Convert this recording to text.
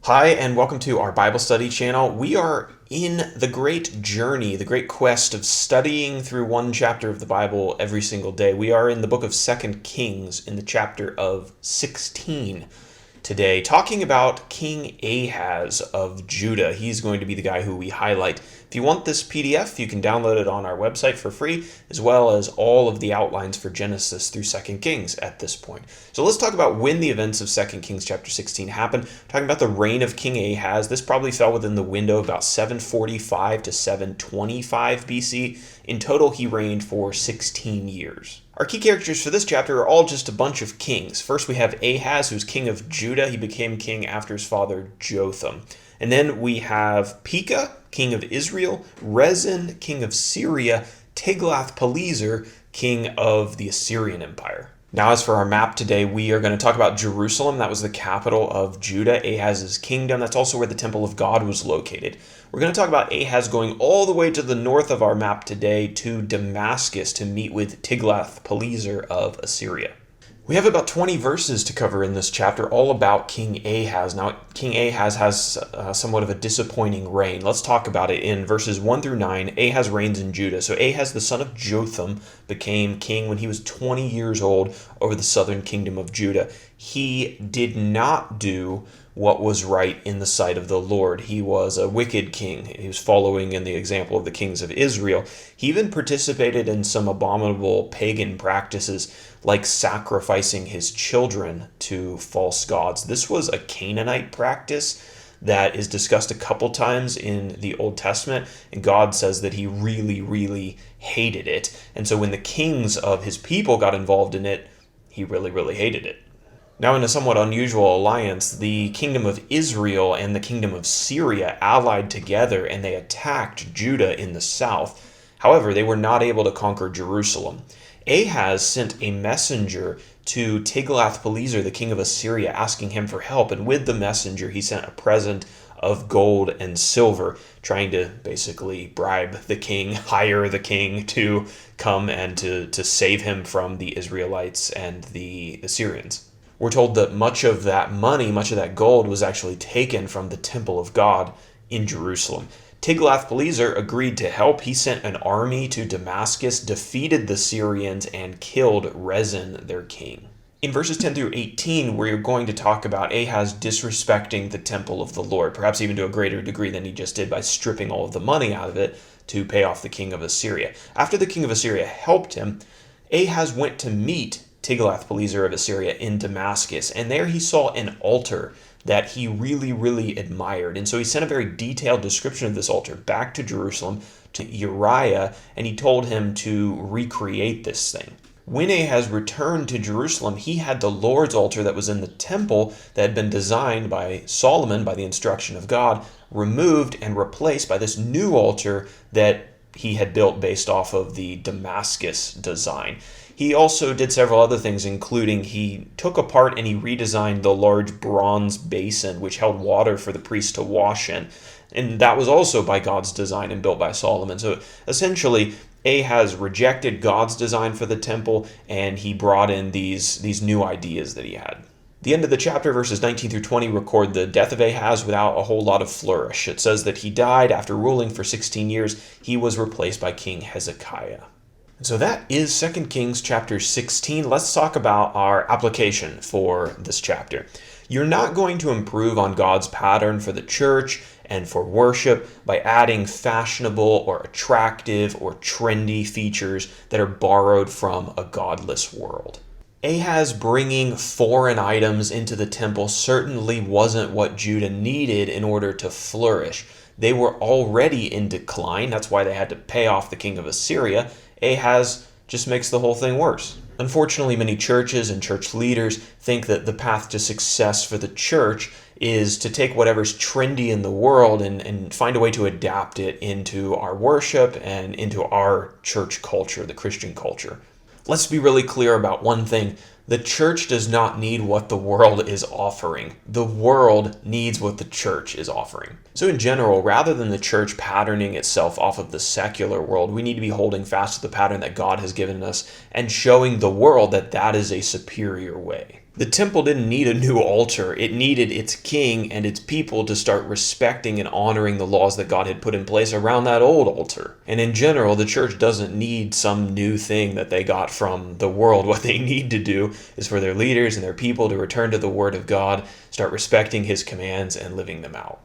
Hi, and welcome to our Bible study channel. We are in the great journey, the great quest of studying through one chapter of the Bible every single day. We are in the book of 2 Kings in the chapter of 16 today, talking about King Ahaz of Judah. He's going to be the guy who we highlight. If you want this PDF, you can download it on our website for free, as well as all of the outlines for Genesis through 2 Kings at this point. So let's talk about when the events of 2 Kings chapter 16 happened. We're talking about the reign of King Ahaz. This probably fell within the window of about 745 to 725 BC. In total, he reigned for 16 years. Our key characters for this chapter are all just a bunch of kings. First, we have Ahaz, who's king of Judah. He became king after his father Jotham. And then we have Pekah, king of Israel, Rezin, king of Syria, Tiglath-Pilesar, king of the Assyrian Empire. Now, as for our map today, we are going to talk about Jerusalem. That was the capital of Judah, Ahaz's kingdom. That's also where the temple of God was located. We're going to talk about Ahaz going all the way to the north of our map today to Damascus to meet with Tiglath-Pilesar of Assyria. We have about 20 verses to cover in this chapter, all about King Ahaz. Now, King Ahaz has somewhat of a disappointing reign. Let's talk about it. In verses 1 through 9, Ahaz reigns in Judah. So Ahaz, the son of Jotham, became king when he was 20 years old over the southern kingdom of Judah. He did not do what was right in the sight of the Lord. He was a wicked king. He was following in the example of the kings of Israel. He even participated in some abominable pagan practices like sacrificing his children to false gods. This was a Canaanite practice that is discussed a couple times in the Old Testament, and God says that he really, really hated it. And so when the kings of his people got involved in it, he really, really hated it. Now, in a somewhat unusual alliance, the kingdom of Israel and the kingdom of Syria allied together, and they attacked Judah in the south. However, they were not able to conquer Jerusalem. Ahaz sent a messenger to Tiglath-Pilesar, the king of Assyria, asking him for help, and with the messenger, he sent a present of gold and silver, trying to basically bribe the king, hire the king to come and to save him from the Israelites and the Syrians. We're told that much of that money, much of that gold, was actually taken from the temple of God in Jerusalem. Tiglath-Pilesar agreed to help. He sent an army to Damascus, defeated the Syrians, and killed Rezin, their king. In verses 10 through 18, we're going to talk about Ahaz disrespecting the temple of the Lord, perhaps even to a greater degree than he just did by stripping all of the money out of it to pay off the king of Assyria. After the king of Assyria helped him, Ahaz went to meet Tiglath-Pilesar of Assyria in Damascus, and there he saw an altar that he really, really admired. And so he sent a very detailed description of this altar back to Jerusalem to Uriah, and he told him to recreate this thing. When Ahaz returned to Jerusalem, he had the Lord's altar that was in the temple that had been designed by Solomon by the instruction of God, removed and replaced by this new altar that he had built based off of the Damascus design. He also did several other things, including he took apart and he redesigned the large bronze basin which held water for the priest to wash in. And that was also by God's design and built by Solomon. So essentially, Ahaz rejected God's design for the temple, and he brought in these new ideas that he had. The end of the chapter, verses 19 through 20, record the death of Ahaz without a whole lot of flourish. It says that he died after ruling for 16 years. He was replaced by King Hezekiah. So that is 2 Kings chapter 16. Let's talk about our application for this chapter. You're not going to improve on God's pattern for the church and for worship by adding fashionable or attractive or trendy features that are borrowed from a godless world. Ahaz bringing foreign items into the temple certainly wasn't what Judah needed in order to flourish. They were already in decline. That's why they had to pay off the king of Assyria. Ahaz just makes the whole thing worse. Unfortunately, many churches and church leaders think that the path to success for the church is to take whatever's trendy in the world and find a way to adapt it into our worship and into our church culture, the Christian culture. Let's be really clear about one thing. The church does not need what the world is offering. The world needs what the church is offering. So in general, rather than the church patterning itself off of the secular world, we need to be holding fast to the pattern that God has given us and showing the world that that is a superior way. The temple didn't need a new altar. It needed its king and its people to start respecting and honoring the laws that God had put in place around that old altar. And in general, the church doesn't need some new thing that they got from the world. What they need to do is for their leaders and their people to return to the Word of God, start respecting His commands and living them out.